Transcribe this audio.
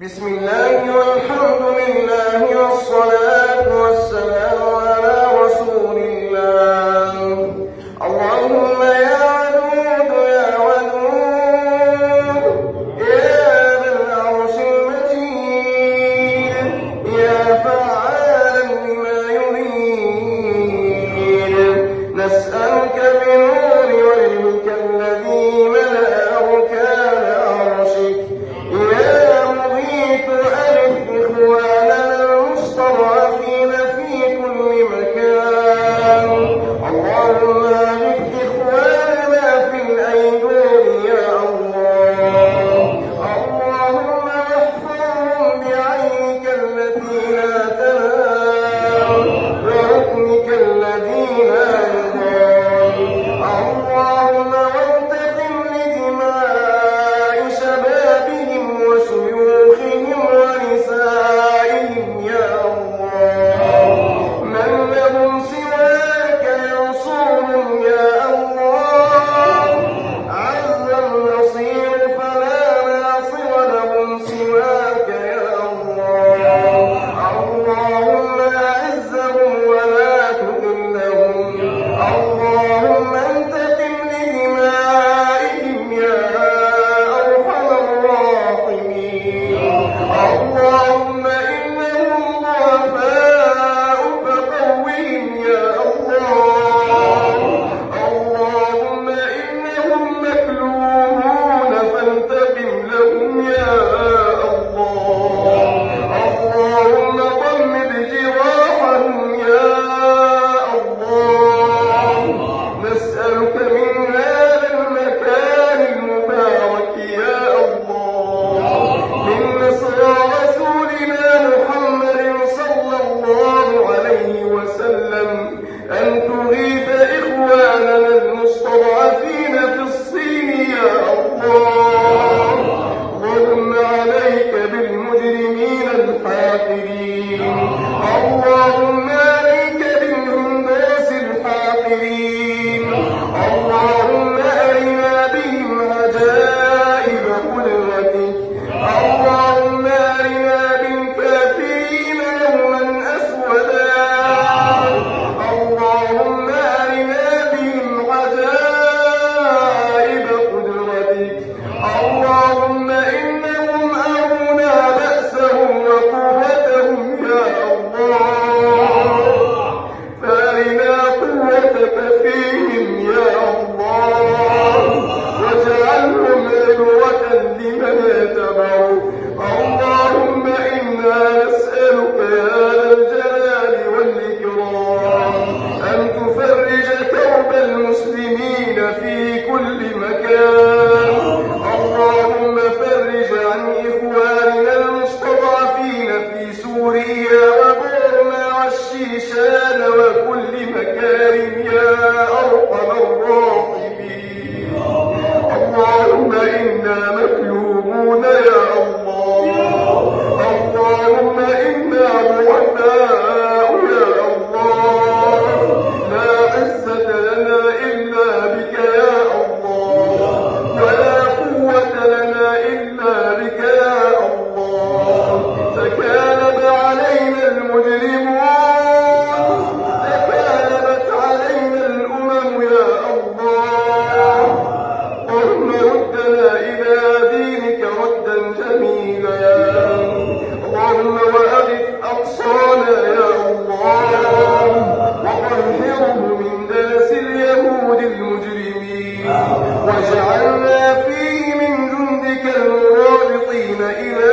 بسم الله والحمد لله والصلاة والسلام على رسول الله. اللهم يا ودود يا ودود يا ذا العرش المجيد يا فعالا لما يريد، نسألك بنور وجهك الذي ملأ أركان عرشك يا مغيث ألف إخواننا المستضعفين في كل مكان. اللهم ألف إخواننا في الأيدون يا الله. اللهم احفظهم بعينك التي لا تنام وركنك الذي لا يضام. اللهم وانتقم لدماء شبابهم وشيوخهم ونسائهم يا الله. من لهم سواك ينصرهم يا الله. عز النصير فلا ناصر لهم سواك يا الله. اللهم أعزهم ولا تذلهم. اللهم انتقم لدمائهم يا أرحم الراحمين. اللهم إنهم ضعفاء فقوهم يا الله. اللهم إنهم مكلومون فانتقم لهم يا الله. اللهم ضمد جراحهم يا الله. نسألك من هذا المكان المبارك يا الله، من نصر رسولنا محمد صلى الله عليه وسلم، أن تغيث إخواننا المستضعفين في الصين يا الله. اللهم عليك بالمجرمين الحاقدين. اللهم عليك بالهنداس الحاقدين. اللهم أرنا بهم عجائب قدرتك. اللهم أرنا بالكافرين يوما أسودا. اللهم أرنا بهم عجائب قدرتك. اللهم إنهم أرونا بأسهم وقوتهم يا الله، فأرنا قوتك فيهم يا الله، واجعلهم عبرة لمن يتبعك. اللهم إنا نسألك يا ذا الجلال والإكرام أن تفرج كرب المسلمين في كل مكان. اللهم فرج عن إخواننا المستضعفين في سوريا وبورما والشيشان وكل مكان يا أرحم الراحمين. اللهم إنا مكلومون يا الله. اللهم إنا ضعفاء يا الله. لا عزة لنا إلا بك يا الله، ولا قوة لنا إلا بك يا الله. تكالب علينا المجرمون، تكالبت علينا الأمم يا الله. اللهم ردنا إلى دينك ردا جميلا. اللهم وأغث أقصانا يا الله، وطهره من دنس اليهود المجرمين، واجعلنا فيه من جندك المرابطين إلى